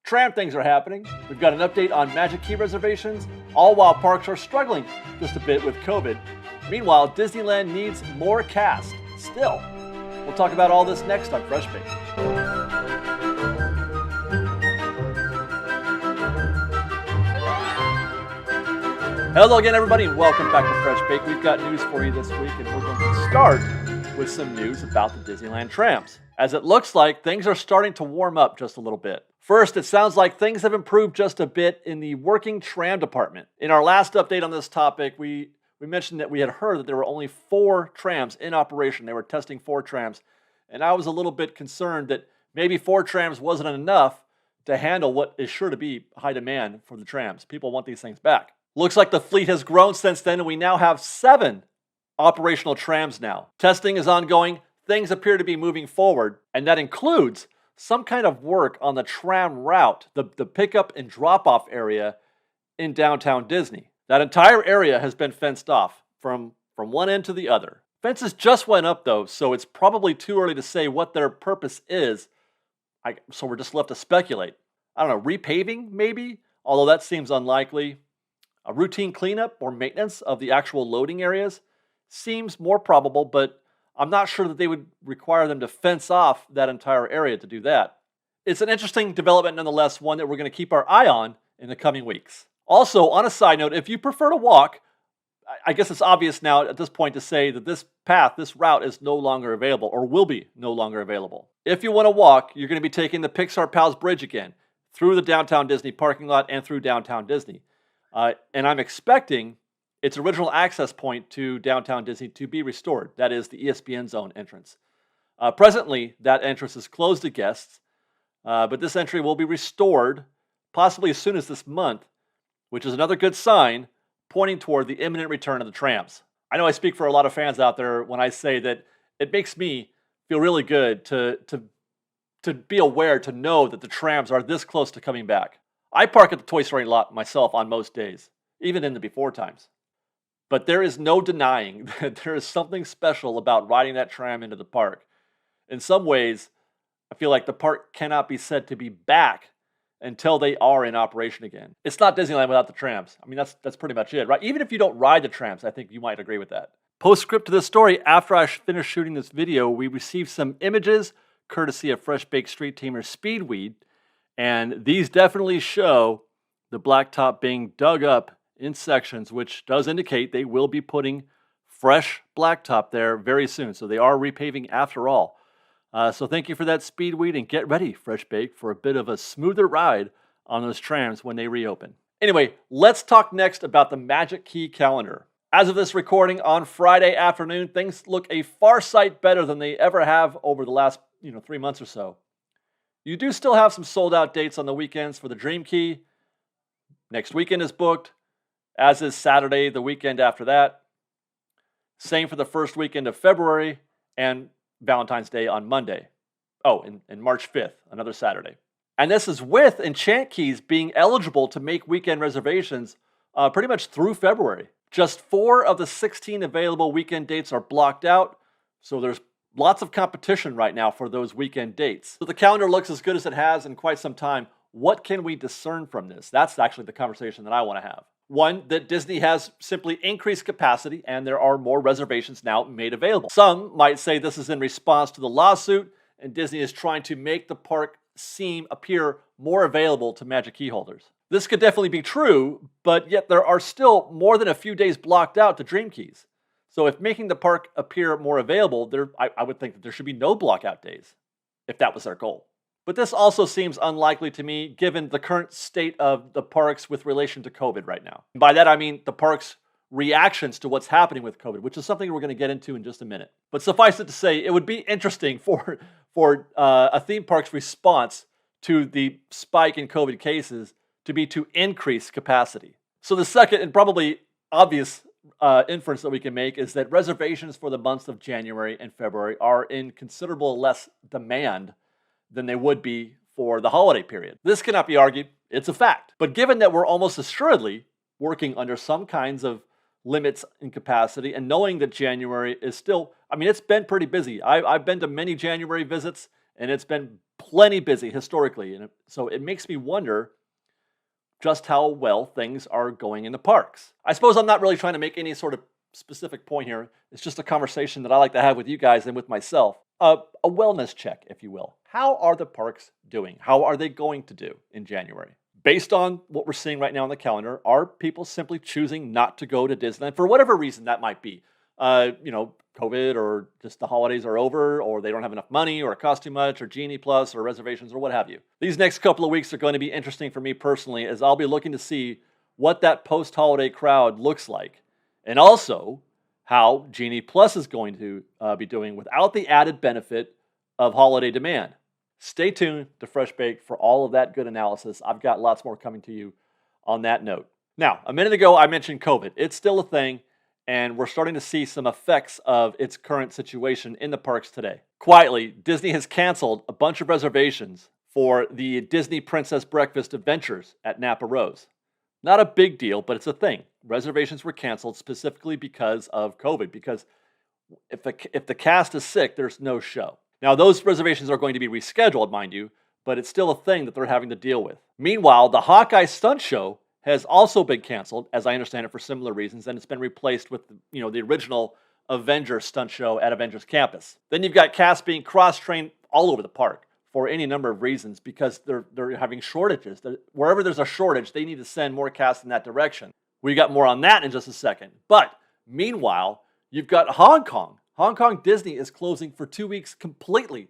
Tram things are happening. We've got an update on Magic Key Reservations, all while parks are struggling just a bit with COVID. Meanwhile, Disneyland needs more cast. Still. We'll talk about all this next on Fresh Bake. Hello again, everybody, and welcome back to Fresh Bake. We've got news for you this week, and we're going to start with some news about the Disneyland Trams, as it looks like things are starting to warm up just a little bit. First, it sounds like things have improved just a bit in the working tram department. In our last update on this topic, we mentioned that we had heard that there were only 4 trams in operation. They were testing 4 trams, and I was a little bit concerned that maybe 4 trams wasn't enough to handle what is sure to be high demand for the trams. People want these things back. Looks like the fleet has grown since then, and we now have 7 operational trams now. Testing is ongoing. Things appear to be moving forward, and that includes some kind of work on the tram route, the pickup and drop-off area in downtown Disney. That entire area has been fenced off from one end to the other. Fences just went up, though, so it's probably too early to say what their purpose is. So we're just left to speculate. I don't know, repaving maybe? Although that seems unlikely. A routine cleanup or maintenance of the actual loading areas seems more probable, but I'm not sure that they would require them to fence off that entire area to do that. It's an interesting development nonetheless, one that we're going to keep our eye on in the coming weeks. Also, on a side note, if you prefer to walk, I guess it's obvious now at this point to say that this path, this route is no longer available or will be no longer available. If you want to walk, you're going to be taking the Pixar Pals Bridge again through the downtown Disney parking lot and through downtown Disney. And I'm expecting its original access point to downtown Disney to be restored. That is the ESPN Zone entrance. Presently, that entrance is closed to guests, but this entry will be restored possibly as soon as this month, which is another good sign pointing toward the imminent return of the trams. I know I speak for a lot of fans out there when I say that it makes me feel really good to be aware, to know that the trams are this close to coming back. I park at the Toy Story lot myself on most days, even in the before times. But there is no denying that there is something special about riding that tram into the park. In some ways, I feel like the park cannot be said to be back until they are in operation again. It's not Disneyland without the trams. I mean, that's pretty much it, right? Even if you don't ride the trams, I think you might agree with that. Postscript to this story, after I finished shooting this video, we received some images courtesy of Fresh Baked Street Teamer Speedweed, and these definitely show the blacktop being dug up in sections, which does indicate they will be putting fresh blacktop there very soon. So they are repaving after all. So thank you for that, Speedweed, and get ready, Fresh Bake, for a bit of a smoother ride on those trams when they reopen. Anyway, let's talk next about the Magic Key calendar. As of this recording on Friday afternoon, things look a far sight better than they ever have over the last 3 months or so. You do still have some sold-out dates on the weekends for the Dream Key. Next weekend is booked, as is Saturday, the weekend after that. Same for the first weekend of February and Valentine's Day on Monday. Oh, and March 5th, another Saturday. And this is with Enchant Keys being eligible to make weekend reservations pretty much through February. Just 4 of the 16 available weekend dates are blocked out, so there's lots of competition right now for those weekend dates. So the calendar looks as good as it has in quite some time. What can we discern from this? That's actually the conversation that I want to have. One, that Disney has simply increased capacity and there are more reservations now made available. Some might say this is in response to the lawsuit and Disney is trying to make the park appear more available to Magic Key holders. This could definitely be true, but yet there are still more than a few days blocked out to Dream Keys. So if making the park appear more available, I would think that there should be no blockout days, if that was their goal. But this also seems unlikely to me, given the current state of the parks with relation to COVID right now. And by that, I mean the parks' reactions to what's happening with COVID, which is something we're going to get into in just a minute. But suffice it to say, it would be interesting for a theme park's response to the spike in COVID cases to be to increase capacity. So the second and probably obvious inference that we can make is that reservations for the months of January and February are in considerable less demand than they would be for the holiday period. This cannot be argued, it's a fact. But given that we're almost assuredly working under some kinds of limits in capacity and knowing that January is still, it's been pretty busy. I've been to many January visits and it's been plenty busy historically. And so it makes me wonder just how well things are going in the parks. I suppose I'm not really trying to make any sort of specific point here. It's just a conversation that I like to have with you guys and with myself. A wellness check, if you will. How are the parks doing? How are they going to do in January? Based on what we're seeing right now on the calendar, are people simply choosing not to go to Disneyland for whatever reason that might be? COVID, or just the holidays are over, or they don't have enough money, or it costs too much, or Genie Plus, or reservations, or what have you. These next couple of weeks are going to be interesting for me personally, as I'll be looking to see what that post-holiday crowd looks like, and also how Genie Plus is going to be doing without the added benefit of holiday demand. Stay tuned to Fresh Baked for all of that good analysis. I've got lots more coming to you on that note. Now, a minute ago, I mentioned COVID. It's still a thing, and we're starting to see some effects of its current situation in the parks today. Quietly, Disney has canceled a bunch of reservations for the Disney Princess Breakfast Adventures at Napa Rose. Not a big deal, but it's a thing. Reservations were canceled specifically because of COVID, because if the cast is sick, there's no show. Now, those reservations are going to be rescheduled, mind you, but it's still a thing that they're having to deal with. Meanwhile, the Hawkeye Stunt Show has also been canceled, as I understand it, for similar reasons, and it's been replaced with the original Avengers Stunt Show at Avengers Campus. Then you've got cast being cross-trained all over the park for any number of reasons, because they're having shortages. Wherever there's a shortage, they need to send more cast in that direction. We got more on that in just a second. But meanwhile, you've got Hong Kong. Hong Kong Disney is closing for 2 weeks completely.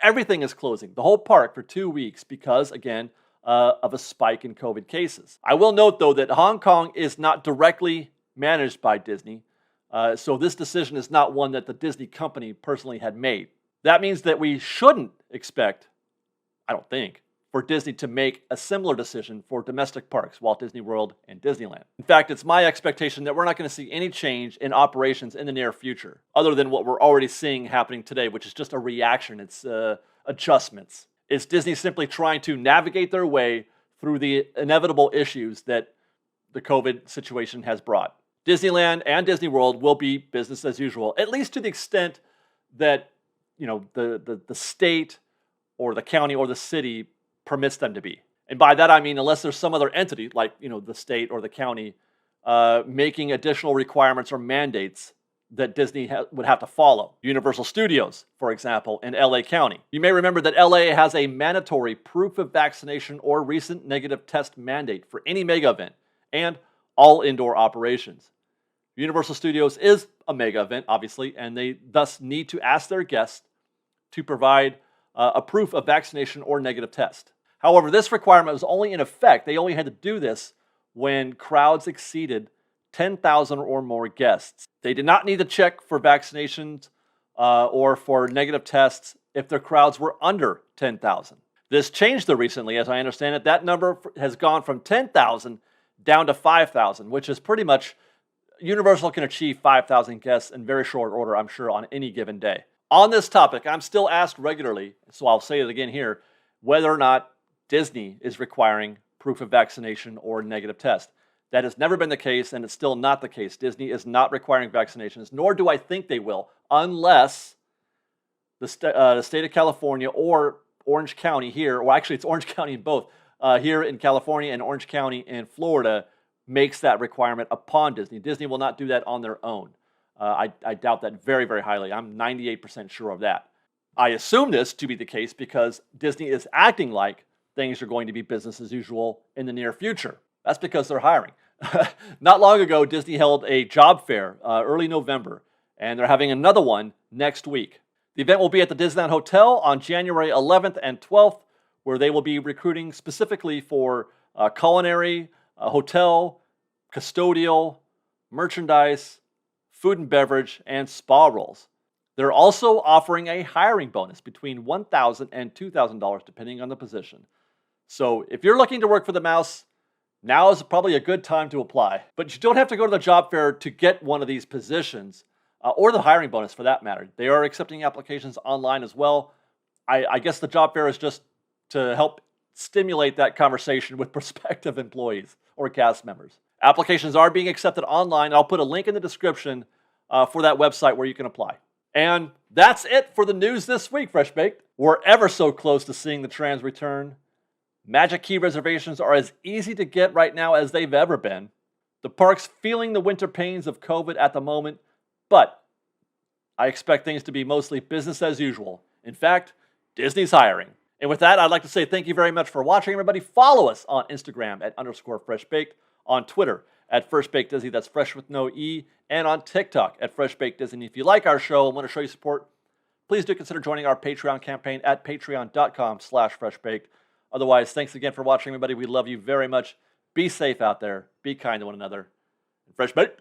Everything is closing, the whole park, for 2 weeks because, again, of a spike in COVID cases. I will note, though, that Hong Kong is not directly managed by Disney, so this decision is not one that the Disney company personally had made. That means that we shouldn't expect, I don't think, for Disney to make a similar decision for domestic parks, Walt Disney World and Disneyland. In fact, it's my expectation that we're not going to see any change in operations in the near future, other than what we're already seeing happening today, which is just a reaction. It's adjustments. It's Disney simply trying to navigate their way through the inevitable issues that the COVID situation has brought. Disneyland and Disney World will be business as usual, at least to the extent that the state or the county or the city permits them to be. And by that I mean, unless there's some other entity like the state or the county making additional requirements or mandates that Disney would have to follow. Universal Studios, for example, in LA County. You may remember that LA has a mandatory proof of vaccination or recent negative test mandate for any mega event and all indoor operations. Universal Studios is a mega event, obviously, and they thus need to ask their guests to provide a proof of vaccination or negative test. However, this requirement was only in effect. They only had to do this when crowds exceeded 10,000 or more guests. They did not need to check for vaccinations or for negative tests if their crowds were under 10,000. This changed though recently, as I understand it. That number has gone from 10,000 down to 5,000, which is pretty much Universal can achieve 5,000 guests in very short order, I'm sure, on any given day. On this topic, I'm still asked regularly, so I'll say it again here, whether or not Disney is requiring proof of vaccination or negative test. That has never been the case, and it's still not the case. Disney is not requiring vaccinations, nor do I think they will, unless the state of California or Orange County here, or actually it's Orange County in both, here in California and Orange County in Florida makes that requirement upon Disney. Disney will not do that on their own. I doubt that very, very highly. I'm 98% sure of that. I assume this to be the case because Disney is acting like things are going to be business as usual in the near future. That's because they're hiring. Not long ago, Disney held a job fair early November, and they're having another one next week. The event will be at the Disneyland Hotel on January 11th and 12th, where they will be recruiting specifically for culinary, hotel, custodial, merchandise, food and beverage, and spa roles. They're also offering a hiring bonus between $1,000 and $2,000 depending on the position. So if you're looking to work for the Mouse, now is probably a good time to apply. But you don't have to go to the job fair to get one of these positions, or the hiring bonus for that matter. They are accepting applications online as well. I guess the job fair is just to help stimulate that conversation with prospective employees or cast members. Applications are being accepted online. I'll put a link in the description for that website where you can apply. And that's it for the news this week, Fresh Baked. We're ever so close to seeing the trams return. Magic Key reservations are as easy to get right now as they've ever been. The park's feeling the winter pains of COVID at the moment, but I expect things to be mostly business as usual. In fact, Disney's hiring. And with that, I'd like to say thank you very much for watching, everybody. Follow us on Instagram at _FreshBaked, on Twitter at FreshBakedDisney, that's fresh with no E, and on TikTok at FreshBakedDisney. If you like our show and want to show you support, please do consider joining our Patreon campaign at patreon.com/freshbaked. Otherwise, thanks again for watching, everybody. We love you very much. Be safe out there. Be kind to one another. Fresh Baked.